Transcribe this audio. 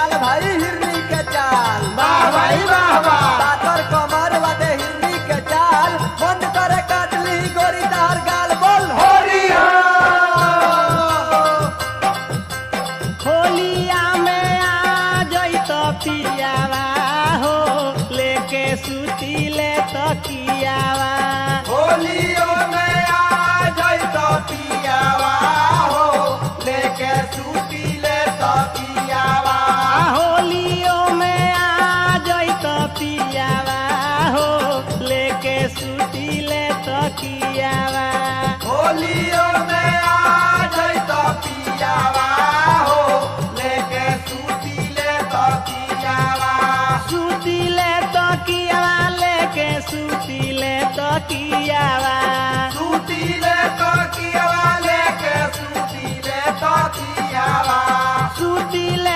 चाल भाई हिरनी के चाल वाह भाई वाह वाह पातर कमर वादे हिरनी के चाल मन करे काटली गोरी तार गाल बोल होरी हो होलिया में आ जई तो पियावा हो लेके सूती ले तो कियावा होलियों में आ जाई तो पियावा हो लेके सूती